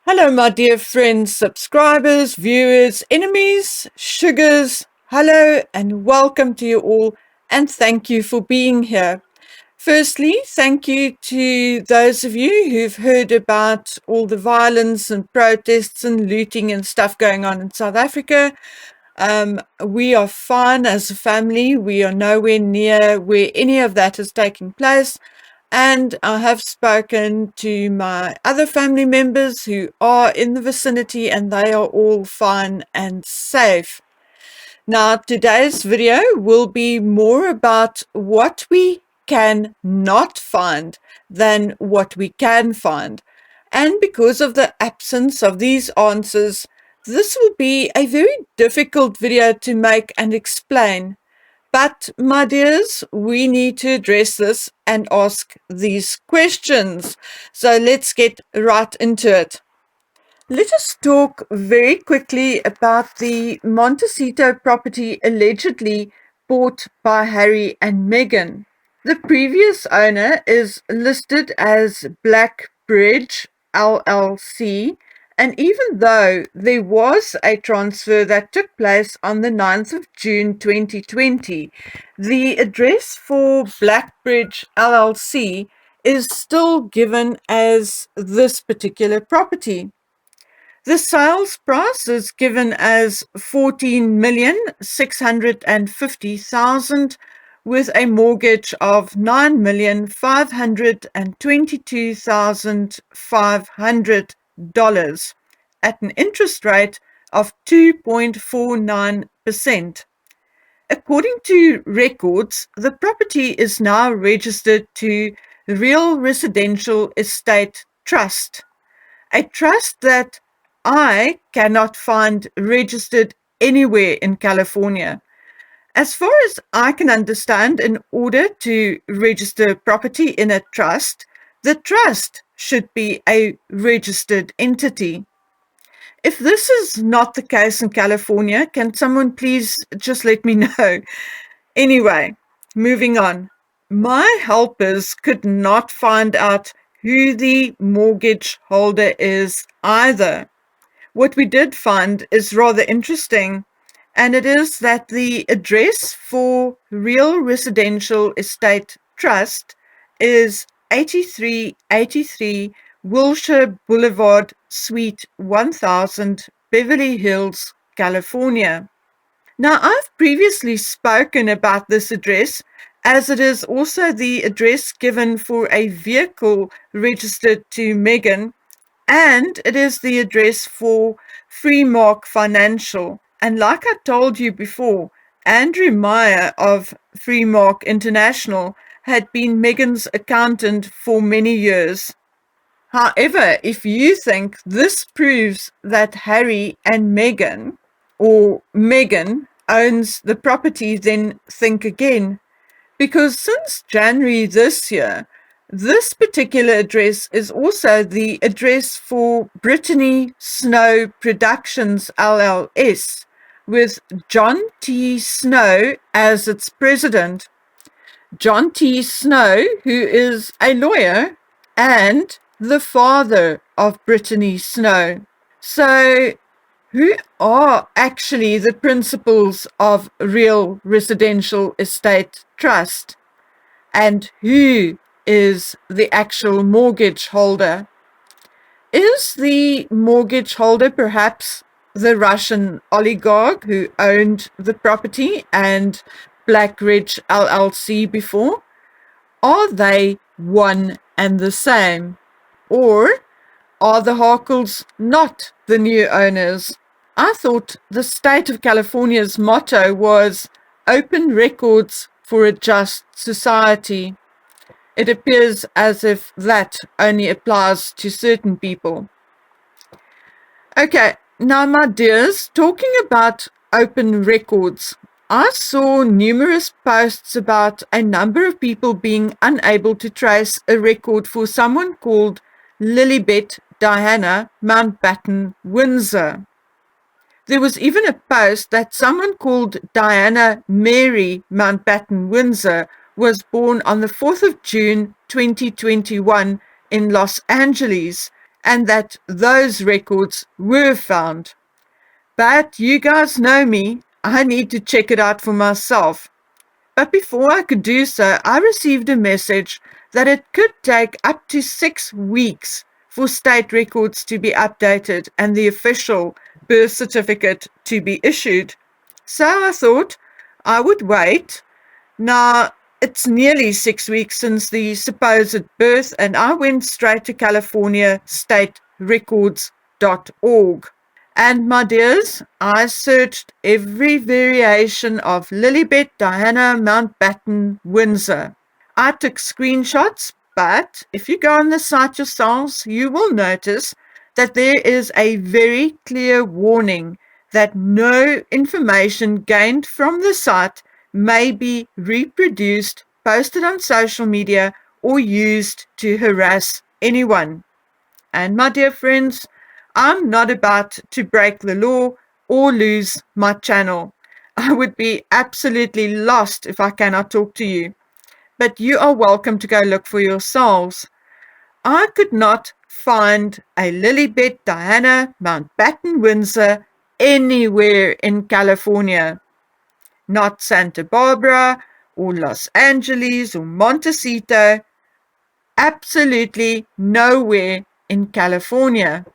Hello, my dear friends, subscribers, viewers, enemies, sugars. Hello and welcome to you all, and thank you for being here. Firstly, thank you to those of you who've heard about all the violence and protests and looting and stuff going on in South Africa. We are fine as a family. We are nowhere near where any of that is taking place. And I have spoken to my other family members who are in the vicinity, and they are all fine and safe. Now, today's video will be more about what we can not find than what we can find. And because of the absence of these answers, this will be a very difficult video to make and explain. But, my dears, we need to address this and ask these questions. So let's get right into it. Let us talk very quickly about the Montecito property allegedly bought by Harry and Meghan. The previous owner is listed as Blackbridge LLC, and even though there was a transfer that took place on the 9th of June 2020, the address for Blackbridge LLC is still given as this particular property. The sales price is given as 14,650,000 with a mortgage of $9,522,500 at an interest rate of 2.49%. According to records, the property is now registered to Real Residential Estate Trust, a trust that I cannot find registered anywhere in California. As far as I can understand, in order to register property in a trust, the trust should be a registered entity. If this is not the case in California, can someone please just let me know? Anyway, moving on. My helpers could not find out who the mortgage holder is either. What we did find is rather interesting, and it is that the address for Real Residential Estate Trust is 8383 Wilshire Boulevard, Suite 1000, Beverly Hills, California. Now, I've previously spoken about this address, as it is also the address given for a vehicle registered to Meghan, and it is the address for Freemark Financial. And like I told you before, Andrew Meyer of Freemark International had been Meghan's accountant for many years. However, if you think this proves that Harry and Meghan, or Meghan, owns the property, then think again. Because since January this year, this particular address is also the address for Brittany Snow Productions LLS, with John T. Snow as its president. John T. Snow, who is a lawyer and the father of Brittany Snow. So, who are actually the principals of Real Residential Estate Trust? And who is the actual mortgage holder? Is the mortgage holder perhaps the Russian oligarch who owned the property and Blackridge LLC before? Are they one and the same? Or are the Harkles not the new owners? I thought the state of California's motto was open records for a just society. It appears as if that only applies to certain people. Okay, now my dears, talking about open records, I saw numerous posts about a number of people being unable to trace a record for someone called Lilibet Diana Mountbatten Windsor. There was even a post that someone called Diana Mary Mountbatten Windsor was born on the 4th of June 2021 in Los Angeles, and that those records were found. But you guys know me, I need to check it out for myself. But before I could do so, I received a message that it could take up to 6 weeks for state records to be updated and the official birth certificate to be issued. So I thought I would wait. Now, it's nearly 6 weeks since the supposed birth, and I went straight to California State Records.org. And my dears, I searched every variation of Lilibet Diana Mountbatten Windsor. I took screenshots, but if you go on the site yourselves, you will notice that there is a very clear warning that no information gained from the site may be reproduced, posted on social media, or used to harass anyone. And my dear friends, I'm not about to break the law or lose my channel. I would be absolutely lost if I cannot talk to you. But you are welcome to go look for yourselves. I could not find a Lilibet Diana Mountbatten Windsor anywhere in California. Not Santa Barbara or Los Angeles or Montecito. Absolutely nowhere in California.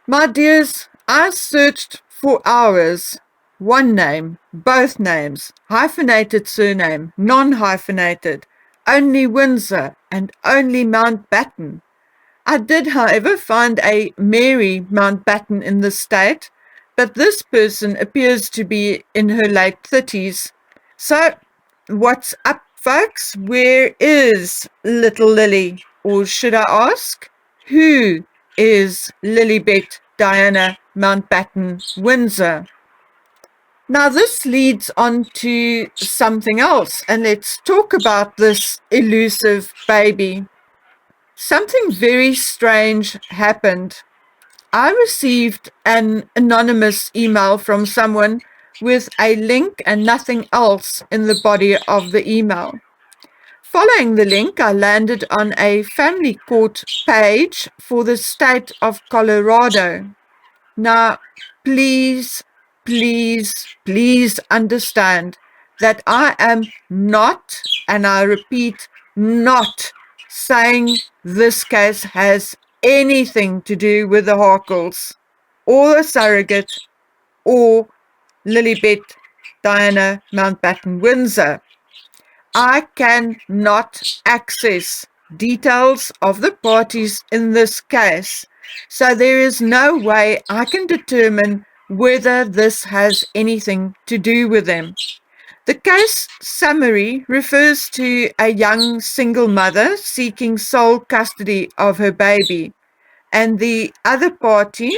My dears, I searched for hours. One name, both names, hyphenated surname, non-hyphenated, only Windsor and only Mountbatten. I did, however, find a Mary Mountbatten in the state, but this person appears to be in her late 30s. So, what's up, folks? Where is little Lily? Or should I ask, who is Lilibet Diana Mountbatten Windsor? Now, this leads on to something else, and let's talk about this elusive baby. Something very strange happened. I received an anonymous email from someone with a link and nothing else in the body of the email. Following the link, I landed on a family court page for the state of Colorado. Now, please, please, please understand that I am not, and I repeat, not saying this case has anything to do with the Harkles or the surrogate or Lilibet Diana Mountbatten Windsor. I cannot access details of the parties in this case, so there is no way I can determine whether this has anything to do with them. The case summary refers to a young single mother seeking sole custody of her baby, and the other party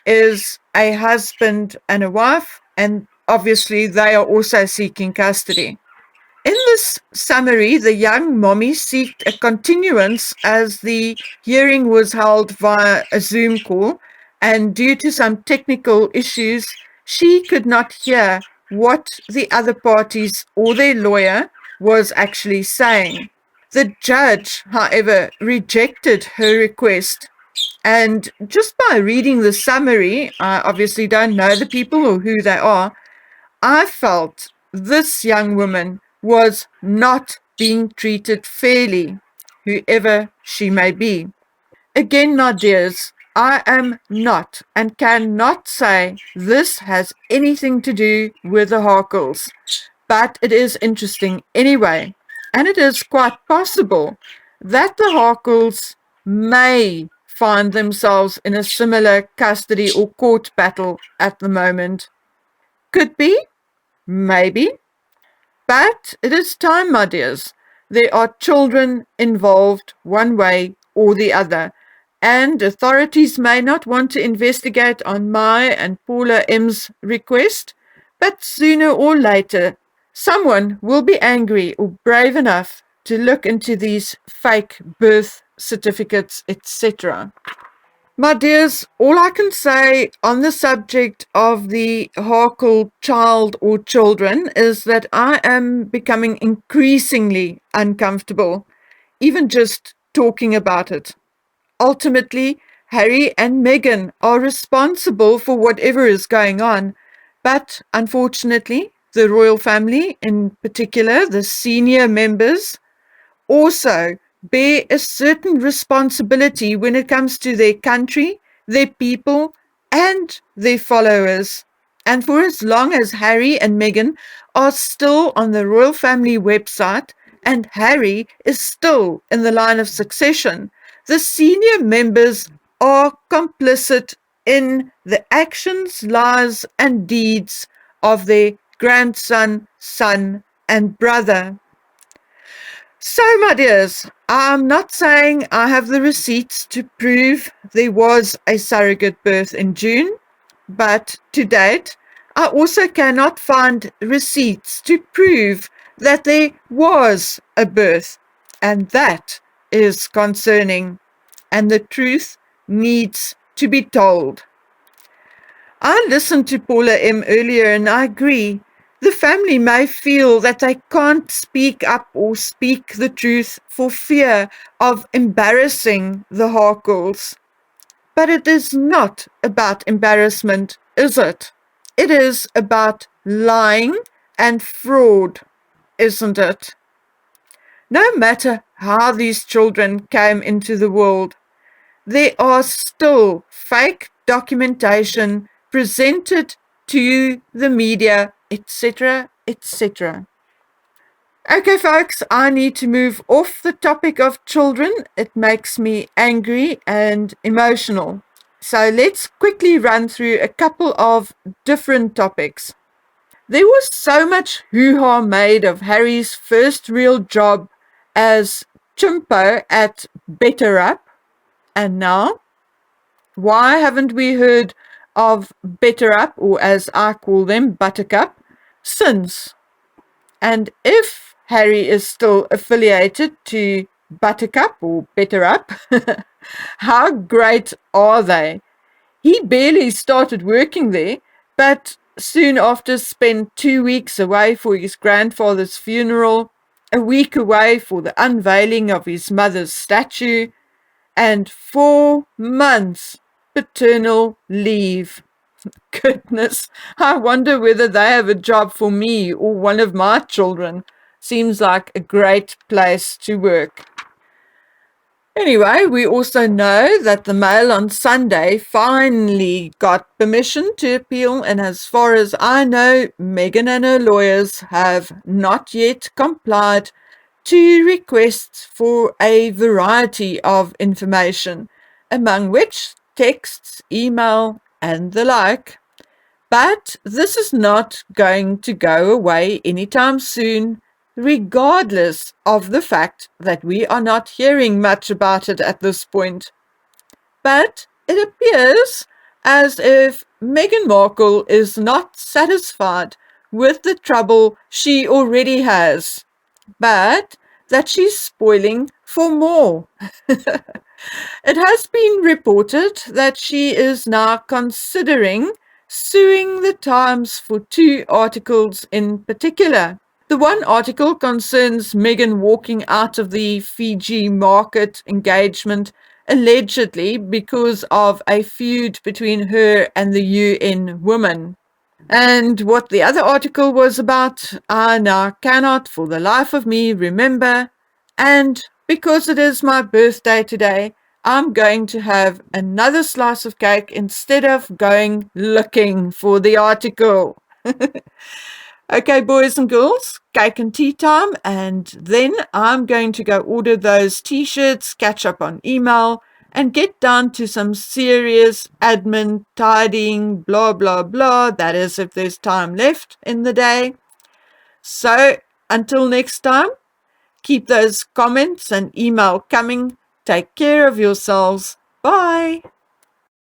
is a husband and a wife, and obviously they are also seeking custody. In this summary, the young mommy sought a continuance as the hearing was held via a Zoom call, and due to some technical issues, she could not hear what the other parties or their lawyer was actually saying. The judge, however, rejected her request. And just by reading the summary, I obviously don't know the people or who they are, I felt this young woman was not being treated fairly, whoever she may be. Again, my dears, I am not and cannot say this has anything to do with the Harkles, but it is interesting anyway, and it is quite possible that the Harkles may find themselves in a similar custody or court battle at the moment. Could be, maybe. But it is time, my dears. There are children involved one way or the other, and authorities may not want to investigate on my and Paula M's request, but sooner or later, someone will be angry or brave enough to look into these fake birth certificates, etc. My dears, all I can say on the subject of the Harkle child or children is that I am becoming increasingly uncomfortable, even just talking about it. Ultimately, Harry and Meghan are responsible for whatever is going on, but unfortunately, the royal family, in particular the senior members, also bear a certain responsibility when it comes to their country, their people, and their followers. And for as long as Harry and Meghan are still on the royal family website and Harry is still in the line of succession, the senior members are complicit in the actions, lies, and deeds of their grandson, son, and brother. So, my dears, I'm not saying I have the receipts to prove there was a surrogate birth in June, but to date, I also cannot find receipts to prove that there was a birth, and that is concerning, and the truth needs to be told. I listened to Paula M. earlier and I agree. The family may feel that they can't speak up or speak the truth for fear of embarrassing the Harkles. But it is not about embarrassment, is it? It is about lying and fraud, isn't it? No matter how these children came into the world, there are still fake documentation presented to the media, etc., etc. Okay, folks, I need to move off the topic of children. It makes me angry and emotional. So let's quickly run through a couple of different topics. There was so much hoo-ha made of Harry's first real job as chimpo at Better Up, and now why haven't we heard of Better Up, or as I call them, Buttercup, since? And if Harry is still affiliated to Buttercup or Better Up, how great are they? He barely started working there, but soon after spent 2 weeks away for his grandfather's funeral, a week away for the unveiling of his mother's statue, and 4 months paternal leave. Goodness, I wonder whether they have a job for me or one of my children. Seems like a great place to work. Anyway, we also know that the Mail on Sunday finally got permission to appeal, and as far as I know, Meghan and her lawyers have not yet complied to requests for a variety of information, among which texts, email, and the like. But this is not going to go away anytime soon, regardless of the fact that we are not hearing much about it at this point. But it appears as if Meghan Markle is not satisfied with the trouble she already has, but that she's spoiling for more. It has been reported that she is now considering suing the Times for 2 articles in particular. The one article concerns Meghan walking out of the Fiji market engagement allegedly because of a feud between her and the UN woman. And what the other article was about, I now cannot for the life of me remember. And because it is my birthday today, I'm going to have another slice of cake instead of going looking for the article. Okay, boys and girls, cake and tea time, and then I'm going to go order those t-shirts, catch up on email, and get down to some serious admin, tidying, blah, blah, blah. That is, if there's time left in the day. So, until next time, keep those comments and email coming. Take care of yourselves. Bye.